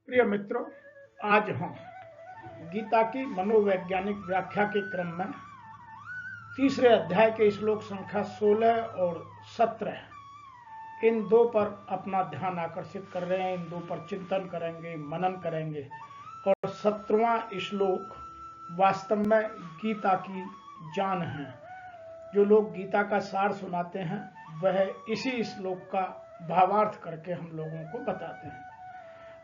प्रिय मित्रों, आज हम गीता की मनोवैज्ञानिक व्याख्या के क्रम में तीसरे अध्याय के श्लोक संख्या 16 और 17 इन दो पर अपना ध्यान आकर्षित कर रहे हैं। इन दो पर चिंतन करेंगे, मनन करेंगे। और 17वां श्लोक वास्तव में गीता की जान है। जो लोग गीता का सार सुनाते हैं वह इसी श्लोक का भावार्थ करके हम लोगों को बताते हैं।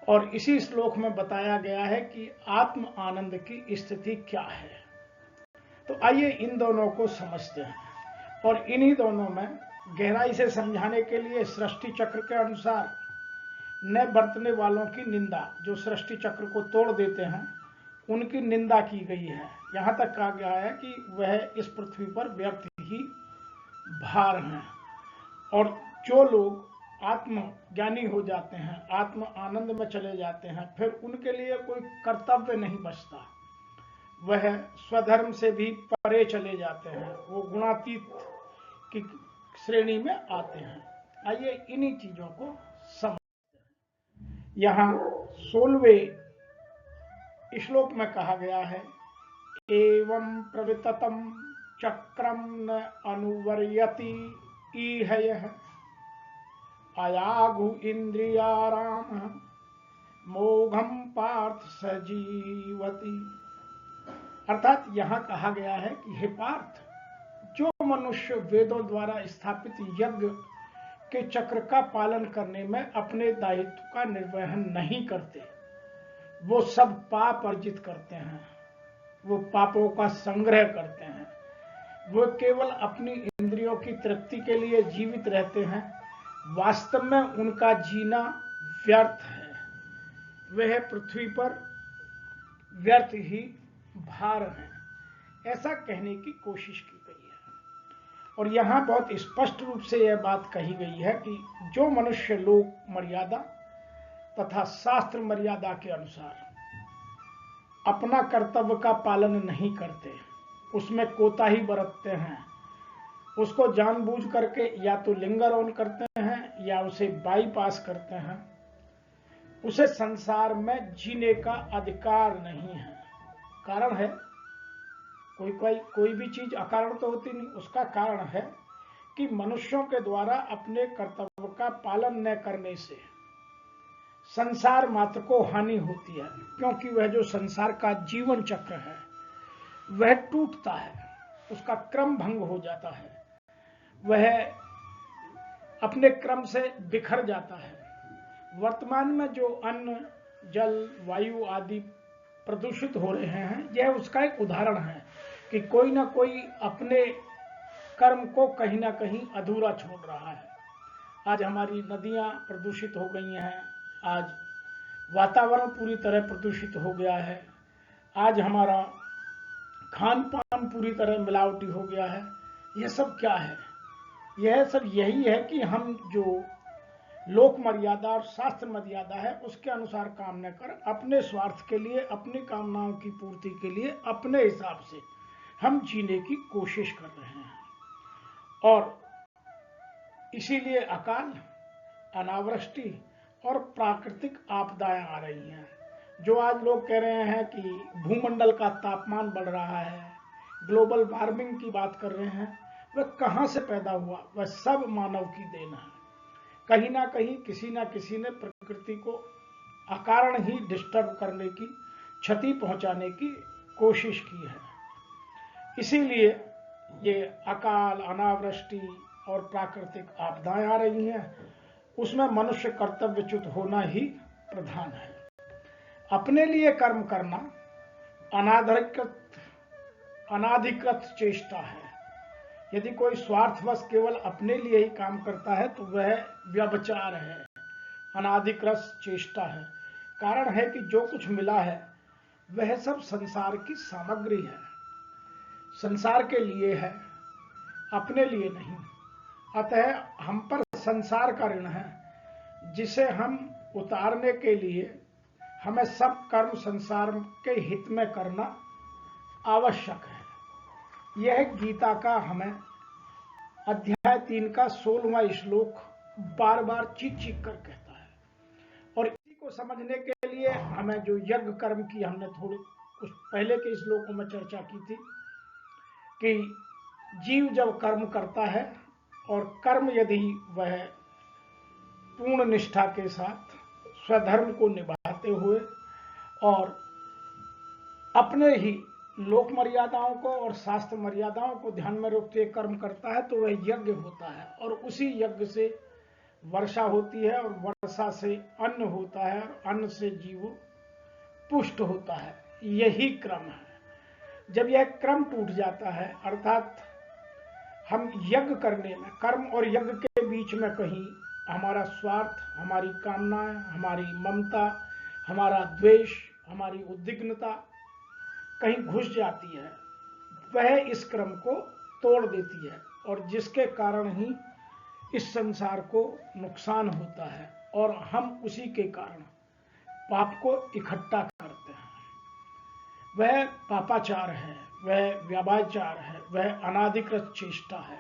और इसी श्लोक में बताया गया है कि आत्म आनंद की स्थिति क्या है। तो आइए इन दोनों को समझते हैं। और इन्हीं दोनों में गहराई से समझाने के लिए सृष्टि चक्र के अनुसार न बरतने वालों की निंदा, जो सृष्टि चक्र को तोड़ देते हैं, उनकी निंदा की गई है। यहाँ तक कहा गया है कि वह इस पृथ्वी पर व्यर्थ ही भार हैं। और जो लोग आत्मज्ञानी हो जाते हैं, आत्म आनंद में चले जाते हैं, फिर उनके लिए कोई कर्तव्य नहीं बचता। वह स्वधर्म से भी परे चले जाते हैं, वो गुणातीत की श्रेणी में आते हैं। आइए इन्हीं चीजों को समझते हैं। यहाँ 16वें श्लोक में कहा गया है, एवं प्रविततम चक्रम न अनुवर्यति ईहयः अयागु इंद्रियाराम मोघम पार्थ सजीवति। अर्थात यहाँ कहा गया है कि हे पार्थ, जो मनुष्य वेदों द्वारा स्थापित यज्ञ के चक्र का पालन करने में अपने दायित्व का निर्वहन नहीं करते, वो सब पाप अर्जित करते हैं, वो पापों का संग्रह करते हैं, वो केवल अपनी इंद्रियों की तृप्ति के लिए जीवित रहते हैं। वास्तव में उनका जीना व्यर्थ है। वह पृथ्वी पर व्यर्थ ही भार हैं, ऐसा कहने की कोशिश की गई है। और यहाँ बहुत स्पष्ट रूप से यह बात कही गई है कि जो मनुष्य लोक मर्यादा तथा शास्त्र मर्यादा के अनुसार अपना कर्तव्य का पालन नहीं करते, उसमें कोताही बरतते हैं, उसको जानबूझ करके या तो लिंगर ऑन करते हैं या उसे बाईपास करते हैं, उसे संसार में जीने का अधिकार नहीं है। कारण है, कोई भी चीज अकारण तो होती नहीं। उसका कारण है कि मनुष्यों के द्वारा अपने कर्तव्य का पालन न करने से संसार मात्र को हानि होती है, क्योंकि वह जो संसार का जीवन चक्र है वह टूटता है, उसका क्रम भंग हो जाता है, वह अपने क्रम से बिखर जाता है। वर्तमान में जो अन्न, जल, वायु आदि प्रदूषित हो रहे हैं, यह उसका एक उदाहरण है कि कोई ना कोई अपने कर्म को कहीं ना कहीं अधूरा छोड़ रहा है। आज हमारी नदियां प्रदूषित हो गई हैं, आज वातावरण पूरी तरह प्रदूषित हो गया है, आज हमारा खान पान पूरी तरह मिलावटी हो गया है। यह सब क्या है? यह सब यही है कि हम जो लोक मर्यादा और शास्त्र मर्यादा है उसके अनुसार काम न कर अपने स्वार्थ के लिए, अपनी कामनाओं की पूर्ति के लिए अपने हिसाब से हम जीने की कोशिश कर रहे हैं। और इसीलिए अकाल, अनावृष्टि और प्राकृतिक आपदाएं आ रही हैं। जो आज लोग कह रहे हैं कि भूमंडल का तापमान बढ़ रहा है, ग्लोबल वार्मिंग की बात कर रहे हैं, वह कहां से पैदा हुआ? वह सब मानव की देन है। कहीं ना कहीं किसी ना किसी ने प्रकृति को अकारण ही डिस्टर्ब करने की, क्षति पहुंचाने की कोशिश की है। इसीलिए ये अकाल, अनावृष्टि और प्राकृतिक आपदाएं आ रही हैं। उसमें मनुष्य कर्तव्यच्युत होना ही प्रधान है। अपने लिए कर्म करना अनाधिकृत चेष्टा है। यदि कोई स्वार्थवश केवल अपने लिए ही काम करता है तो वह व्यभिचार है, अनाधिकृत चेष्टा है। कारण है कि जो कुछ मिला है वह सब संसार की सामग्री है, संसार के लिए है, अपने लिए नहीं। अतः हम पर संसार का ऋण है, जिसे हम उतारने के लिए हमें सब कर्म संसार के हित में करना आवश्यक है। यह गीता का हमें अध्याय 3 का 16वां श्लोक बार बार चीख चीख कर कहता है। और इसी को समझने के लिए हमें जो यज्ञ कर्म की हमने थोड़ी कुछ पहले के श्लोकों में चर्चा की थी कि जीव जब कर्म करता है और कर्म यदि वह पूर्ण निष्ठा के साथ स्वधर्म को निभाते हुए और अपने ही लोक मर्यादाओं को और शास्त्र मर्यादाओं को ध्यान में रखते कर्म करता है तो वह यज्ञ होता है और उसी यज्ञ से वर्षा होती है और वर्षा से अन्न होता है और अन्न से जीव पुष्ट होता है। यही क्रम है। जब यह क्रम टूट जाता है अर्थात हम यज्ञ करने में कर्म और यज्ञ के बीच में कहीं हमारा स्वार्थ, हमारी कामनाएं, हमारी ममता, हमारा द्वेष, हमारी उद्विग्नता कहीं घुस जाती है, वह इस क्रम को तोड़ देती है और जिसके कारण ही इस संसार को नुकसान होता है और हम उसी के कारण पाप को इकट्ठा करते हैं। वह पापाचार है, वह व्यापाचार है, वह अनाधिकृत चेष्टा है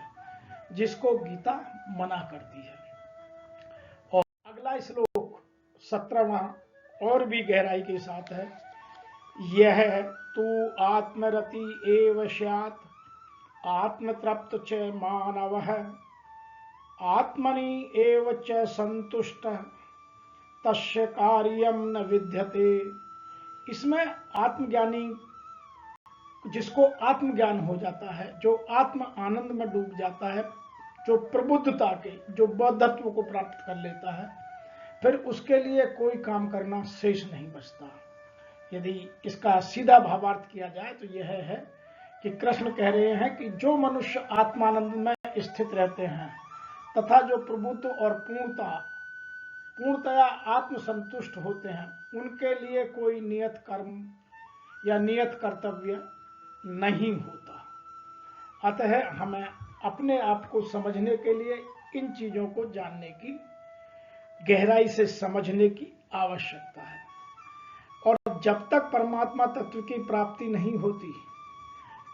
जिसको गीता मना करती है। और अगला श्लोक 17वां और भी गहराई के साथ है। यह तू आत्मरति एव स्यात् आत्मतृप्त च मानवः आत्मनि एव च संतुष्टः तस्य कार्यम न विद्यते। इसमें आत्मज्ञानी जिसको आत्मज्ञान हो जाता है, जो आत्म आनंद में डूब जाता है, जो प्रबुद्धता के जो बौद्धत्व को प्राप्त कर लेता है, फिर उसके लिए कोई काम करना शेष नहीं बचता। यदि इसका सीधा भावार्थ किया जाए तो यह है कि कृष्ण कह रहे हैं कि जो मनुष्य आत्मानंद में स्थित रहते हैं तथा जो प्रबुद्ध और पूर्णतया आत्मसंतुष्ट होते हैं, उनके लिए कोई नियत कर्म या नियत कर्तव्य नहीं होता। अतः हमें अपने आप को समझने के लिए इन चीजों को जानने की, गहराई से समझने की आवश्यकता है। और जब तक परमात्मा तत्व की प्राप्ति नहीं होती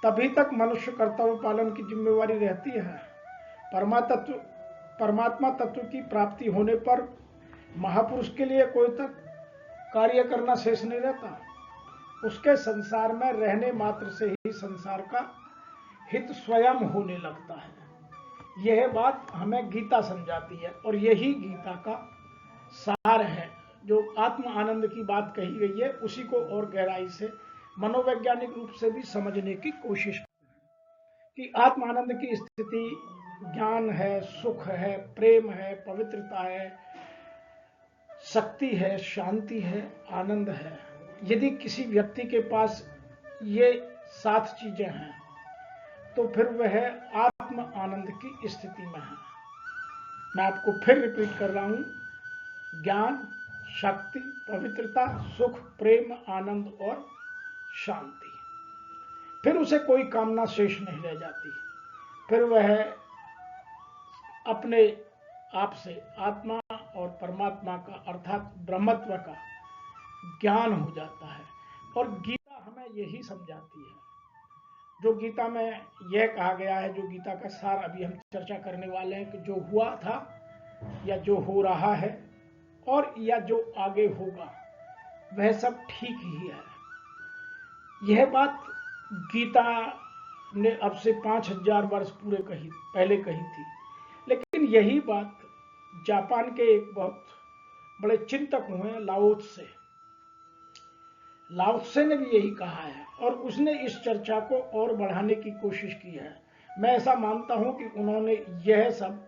तभी तक मनुष्य कर्तव्य पालन की जिम्मेवारी रहती है। परमात्मा तत्व की प्राप्ति होने पर महापुरुष के लिए कोई तक कार्य करना शेष नहीं रहता। उसके संसार में रहने मात्र से ही संसार का हित स्वयं होने लगता है। यह बात हमें गीता समझाती है और यही गीता का सार है। जो आत्म आनंद की बात कही गई है उसी को और गहराई से मनोवैज्ञानिक रूप से भी समझने की कोशिश करें कि आत्म आनंद की स्थिति ज्ञान है, सुख है, प्रेम है, पवित्रता है, शक्ति है, शांति है, आनंद है। यदि किसी व्यक्ति के पास ये 7 चीजें हैं तो फिर वह आत्म आनंद की स्थिति में है। मैं आपको फिर रिपीट कर रहा हूं, ज्ञान, शक्ति, पवित्रता, सुख, प्रेम, आनंद और शांति। फिर उसे कोई कामना शेष नहीं रह जाती। फिर वह अपने आप से आत्मा और परमात्मा का अर्थात ब्रह्मत्व का ज्ञान हो जाता है। और गीता हमें यही समझाती है। जो गीता में यह कहा गया है, जो गीता का सार अभी हम चर्चा करने वाले हैं कि जो हुआ था या जो हो रहा है और या जो आगे होगा वह सब ठीक ही है। यह बात गीता ने अब से 5000 वर्ष पहले कही थी। लेकिन यही बात जापान के एक बहुत बड़े चिंतक हुए लाओत्से ने भी यही कहा है और उसने इस चर्चा को और बढ़ाने की कोशिश की है। मैं ऐसा मानता हूं कि उन्होंने यह सब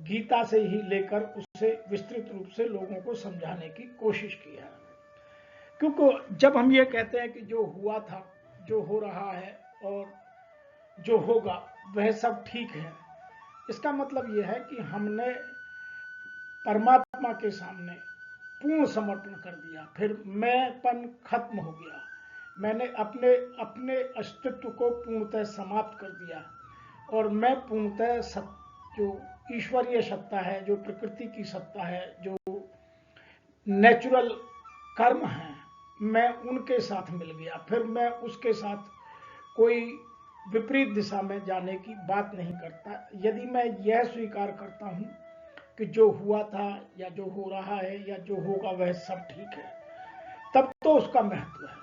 गीता से ही लेकर उसे विस्तृत रूप से लोगों को समझाने की कोशिश की है। क्योंकि जब हम ये कहते हैं कि जो हुआ था, जो हो रहा है और जो होगा वह सब ठीक है, इसका मतलब यह है कि हमने परमात्मा के सामने पूर्ण समर्पण कर दिया। फिर मैंपन खत्म हो गया। मैंने अपने अस्तित्व को पूर्णतः समाप्त कर दिया और मैं पूर्णतः जो ईश्वरीय सत्ता है, जो प्रकृति की सत्ता है, जो नेचुरल कर्म है, मैं उनके साथ मिल गया। फिर मैं उसके साथ कोई विपरीत दिशा में जाने की बात नहीं करता। यदि मैं यह स्वीकार करता हूं कि जो हुआ था या जो हो रहा है या जो होगा वह सब ठीक है, तब तो उसका महत्व है।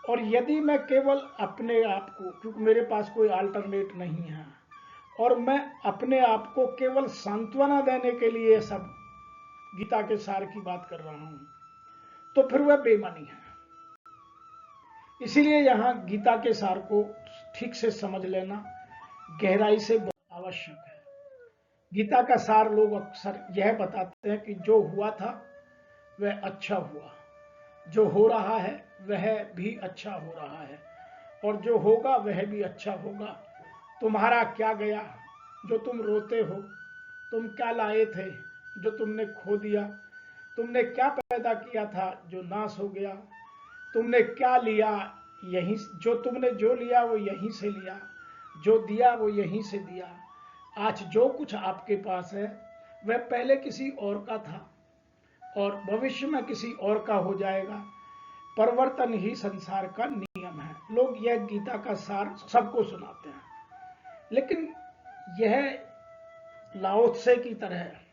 और यदि मैं केवल अपने आप को, क्योंकि मेरे पास कोई अल्टरनेट नहीं है, और मैं अपने आप को केवल सांत्वना देने के लिए सब गीता के सार की बात कर रहा हूं, तो फिर वह बेईमानी है। इसीलिए यहां गीता के सार को ठीक से समझ लेना गहराई से आवश्यक है। गीता का सार लोग अक्सर यह बताते हैं कि जो हुआ था वह अच्छा हुआ, जो हो रहा है वह भी अच्छा हो रहा है, और जो होगा वह भी अच्छा होगा। तुम्हारा क्या गया जो तुम रोते हो, तुम क्या लाए थे जो तुमने खो दिया, तुमने क्या पैदा किया था जो नाश हो गया, तुमने क्या लिया यहीं, जो लिया वो यहीं से लिया, जो दिया वो यहीं से दिया। आज जो कुछ आपके पास है वह पहले किसी और का था और भविष्य में किसी और का हो जाएगा। परिवर्तन ही संसार का नियम है। लोग यह गीता का सार सबको सुनाते हैं, लेकिन यह लाओ त्से की तरह है।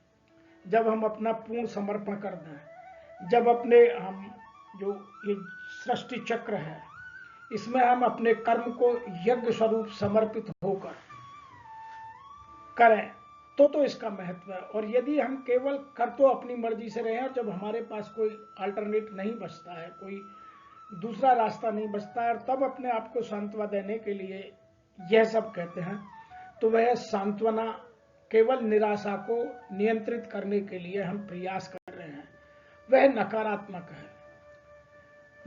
जब हम अपना पूर्ण समर्पण कर दें, जब अपने हम जो ये सृष्टि चक्र है इसमें हम अपने कर्म को यज्ञ स्वरूप समर्पित होकर करें, तो इसका महत्व है। और यदि हम केवल कर तो अपनी मर्जी से रहे, और जब हमारे पास कोई अल्टरनेट नहीं बचता है, कोई दूसरा रास्ता नहीं बचता है, और तब अपने आप को सांत्वना देने के लिए यह सब कहते हैं, तो वह सांत्वना केवल निराशा को नियंत्रित करने के लिए हम प्रयास कर रहे हैं, वह नकारात्मक है,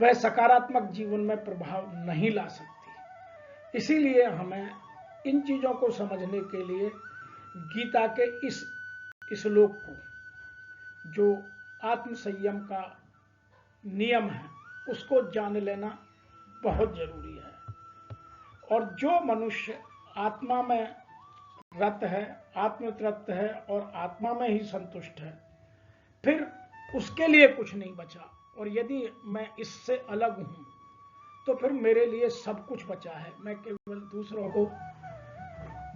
वह सकारात्मक जीवन में प्रभाव नहीं ला सकती। इसीलिए हमें इन चीजों को समझने के लिए गीता के इस श्लोक को, जो आत्म संयम का नियम है, उसको जान लेना बहुत जरूरी है। और जो मनुष्य आत्मा में रत है, आत्मतृप्त है और आत्मा में ही संतुष्ट है, फिर उसके लिए कुछ नहीं बचा। और यदि मैं इससे अलग हूं तो फिर मेरे लिए सब कुछ बचा है। मैं केवल दूसरों को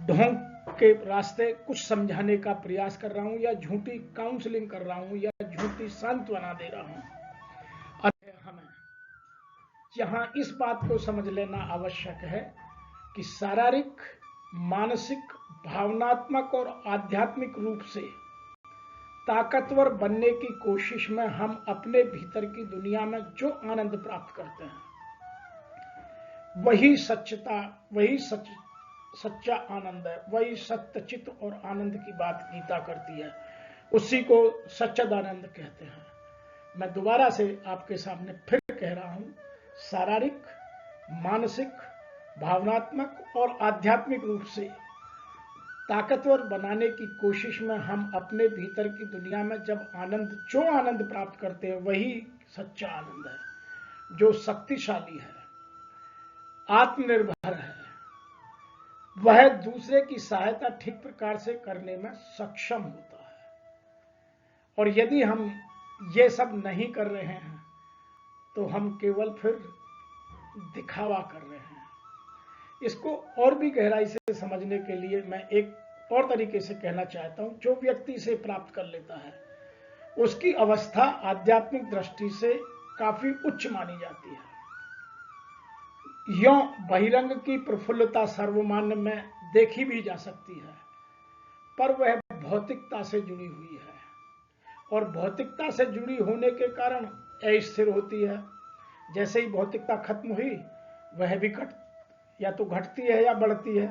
ढोंग के रास्ते कुछ समझाने का प्रयास कर रहा हूं, या झूठी काउंसलिंग कर रहा हूं, या झूठी सांत्वना दे रहा हूं। अतः हमें यहां इस बात को समझ लेना आवश्यक है कि शारीरिक, मानसिक, भावनात्मक और आध्यात्मिक रूप से ताकतवर बनने की कोशिश में हम अपने भीतर की दुनिया में जो आनंद प्राप्त करते हैं, वही सच्चता, वही सच्चा आनंद है, वही सत्यचित और आनंद की बात गीता करती है। उसी को सच्चिदानंद कहते हैं। मैं दोबारा से आपके सामने फिर कह रहा हूं, शारीरिक, मानसिक, भावनात्मक और आध्यात्मिक रूप से ताकतवर बनाने की कोशिश में हम अपने भीतर की दुनिया में जो आनंद प्राप्त करते हैं, वही सच्चा आनंद है, जो शक्तिशाली है, आत्मनिर्भर है, वह दूसरे की सहायता ठीक प्रकार से करने में सक्षम होता है। और यदि हम ये सब नहीं कर रहे हैं तो हम केवल फिर दिखावा कर रहे हैं। इसको और भी गहराई से समझने के लिए मैं एक और तरीके से कहना चाहता हूं, जो व्यक्ति इसे प्राप्त कर लेता है उसकी अवस्था आध्यात्मिक दृष्टि से काफी उच्च मानी जाती है। यों बहिरंग की प्रफुल्लता सर्वमान्य में देखी भी जा सकती है, पर वह भौतिकता से जुड़ी हुई है, और भौतिकता से जुड़ी होने के कारण अस्थिर होती है। जैसे ही भौतिकता खत्म हुई, वह भी या तो घटती है या बढ़ती है,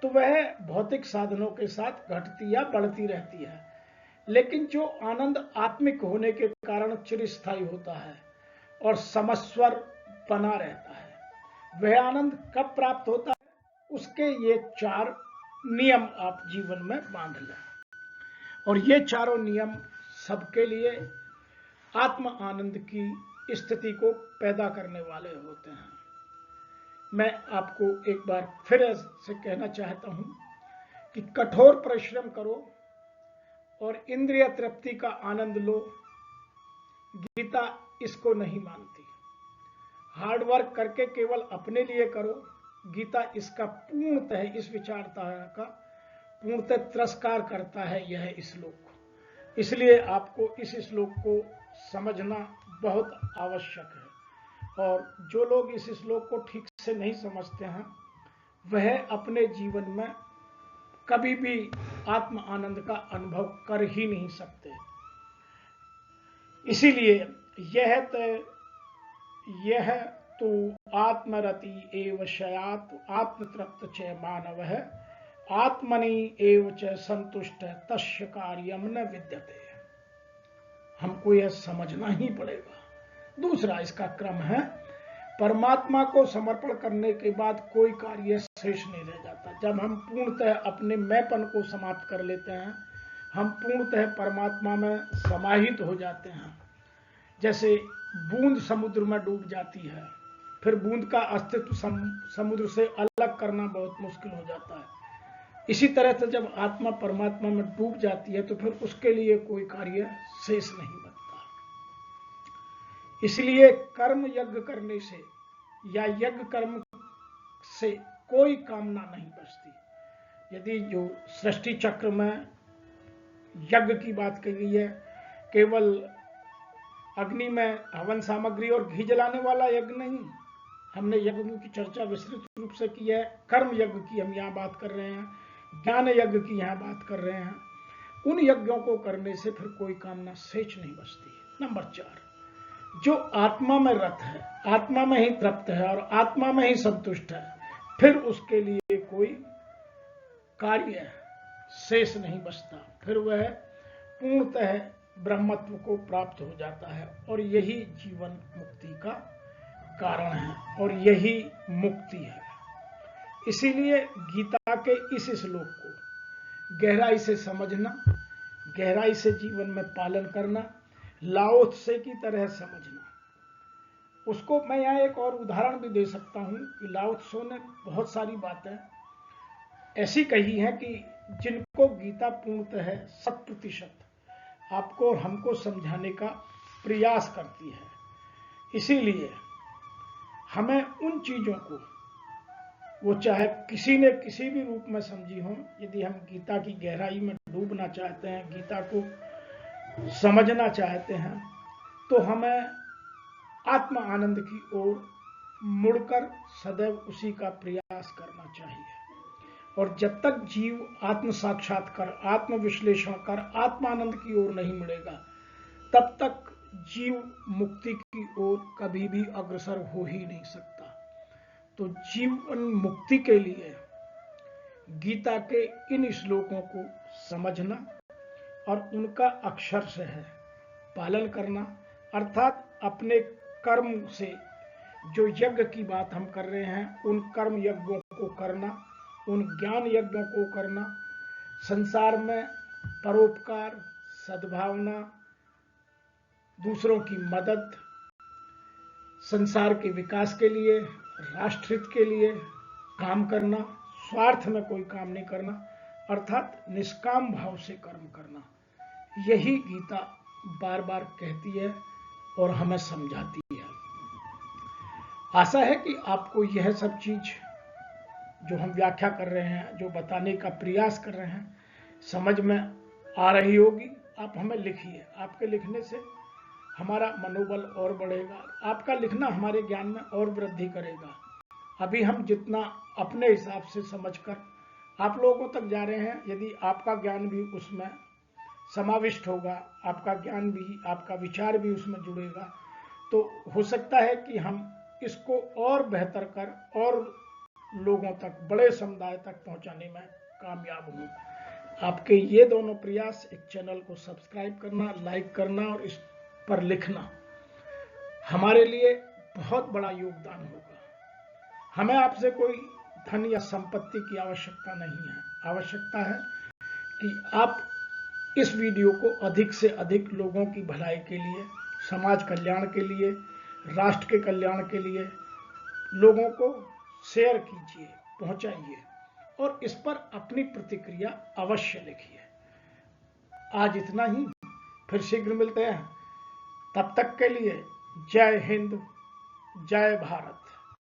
तो वह भौतिक साधनों के साथ घटती या बढ़ती रहती है। लेकिन जो आनंद आत्मिक होने के कारण चिरस्थायी होता है और समस्वर बना रहता है, वह आनंद कब प्राप्त होता है, उसके ये 4 नियम आप जीवन में बांध लें। और ये चारों नियम सबके लिए आत्म आनंद की स्थिति को पैदा करने वाले होते हैं। मैं आपको एक बार फिर से कहना चाहता हूं कि कठोर परिश्रम करो और इंद्रिय तृप्ति का आनंद लो। गीता इसको नहीं मानती। हार्ड वर्क करके केवल अपने लिए करो, गीता इसका पूर्णतः, इस विचारधारा का पूर्णतः तिरस्कार करता है यह श्लोक। इसलिए आपको इस श्लोक को समझना बहुत आवश्यक है। और जो लोग इस श्लोक को ठीक से नहीं समझते हैं वह अपने जीवन में कभी भी आत्म आनंद का अनुभव कर ही नहीं सकते। इसीलिए यह तो आत्मरति एव शयात आत्मतृप्त च मानवः आत्मनि एव च संतुष्ट तस्य कार्यम न विद्यते। हमको यह समझना ही पड़ेगा। दूसरा इसका क्रम है, परमात्मा को समर्पण करने के बाद कोई कार्य शेष नहीं रह जाता। जब हम पूर्णतः अपने मैंपन को समाप्त कर लेते हैं, हम पूर्णतः परमात्मा में समाहित हो जाते हैं। जैसे बूंद समुद्र में डूब जाती है, फिर बूंद का अस्तित्व समुद्र से अलग करना बहुत मुश्किल हो जाता है। इसी तरह से जब आत्मा परमात्मा में डूब जाती है तो फिर उसके लिए कोई कार्य शेष नहीं बनता। इसलिए कर्म यज्ञ करने से या यज्ञ कर्म से कोई कामना नहीं बचती। यदि जो सृष्टि चक्र में यज्ञ की बात की गई है, केवल अग्नि में हवन सामग्री और घी जलाने वाला यज्ञ नहीं, हमने यज्ञ की चर्चा विस्तृत रूप से की है। कर्म यज्ञ की हम यहाँ बात कर रहे हैं, ज्ञान यज्ञ की यहाँ बात कर रहे हैं। उन यज्ञों को करने से फिर कोई कामना शेष नहीं बचती। नंबर 4, जो आत्मा में रत है, आत्मा में ही तृप्त है और आत्मा में ही संतुष्ट है, फिर उसके लिए कोई कार्य शेष नहीं बचता। फिर वह पूर्णतः ब्रह्मत्व को प्राप्त हो जाता है और यही जीवन मुक्ति का कारण है और यही मुक्ति है। इसीलिए गीता के इस श्लोक को गहराई से समझना, गहराई से जीवन में पालन करना, लाओ त्से की तरह समझना। उसको मैं यहाँ एक और उदाहरण भी दे सकता हूँ कि लाओ त्से ने बहुत सारी बातें ऐसी कही हैं कि जिनको गीता पूर्णतः 100% आपको और हमको समझाने का प्रयास करती है। इसीलिए हमें उन चीजों को, वो चाहे किसी ने किसी भी रूप में समझी हो, यदि हम गीता की गहराई में डूबना चाहते हैं, गीता को समझना चाहते हैं, तो हमें आत्म आनंद की ओर मुड़कर सदैव उसी का प्रयास करना चाहिए। और जब तक जीव आत्म साक्षात्कार, आत्म विश्लेषण कर आत्मानंद की ओर नहीं मुड़ेगा, तब तक जीव मुक्ति की ओर कभी भी अग्रसर हो ही नहीं सकता। तो जीवन मुक्ति के लिए गीता के इन श्लोकों को समझना और उनका अक्षर से है पालन करना, अर्थात अपने कर्म से जो यज्ञ की बात हम कर रहे हैं, उन कर्म यज्ञों को करना, उन ज्ञान यज्ञों को करना, संसार में परोपकार, सद्भावना, दूसरों की मदद, संसार के विकास के लिए, राष्ट्रहित के लिए काम करना, स्वार्थ में कोई काम नहीं करना, अर्थात निष्काम भाव से कर्म करना। यही गीता बार बार कहती है और हमें समझाती है। आशा है कि आपको यह सब चीज जो हम व्याख्या कर रहे हैं, जो बताने का प्रयास कर रहे हैं, समझ में आ रही होगी। आप हमें लिखिए, आपके लिखने से हमारा मनोबल और बढ़ेगा, आपका लिखना हमारे ज्ञान में और वृद्धि करेगा। अभी हम जितना अपने हिसाब से समझकर आप लोगों तक जा रहे हैं, यदि आपका ज्ञान भी उसमें समाविष्ट होगा, आपका ज्ञान भी, आपका विचार भी उसमें जुड़ेगा, तो हो सकता है कि हम इसको और बेहतर कर और लोगों तक, बड़े समुदाय तक पहुंचाने में कामयाब हों। आपके ये दोनों प्रयास, एक चैनल को सब्सक्राइब करना, लाइक करना और इस पर लिखना, हमारे लिए बहुत बड़ा योगदान होगा। हमें आपसे कोई धन या संपत्ति की आवश्यकता नहीं है। आवश्यकता है कि आप इस वीडियो को अधिक से अधिक लोगों की भलाई के लिए, समाज कल्याण के लिए, राष्ट्र के कल्याण के लिए लोगों को शेयर कीजिए, पहुंचाइए और इस पर अपनी प्रतिक्रिया अवश्य लिखिए। आज इतना ही, फिर शीघ्र मिलते हैं। तब तक के लिए जय हिंद, जय भारत।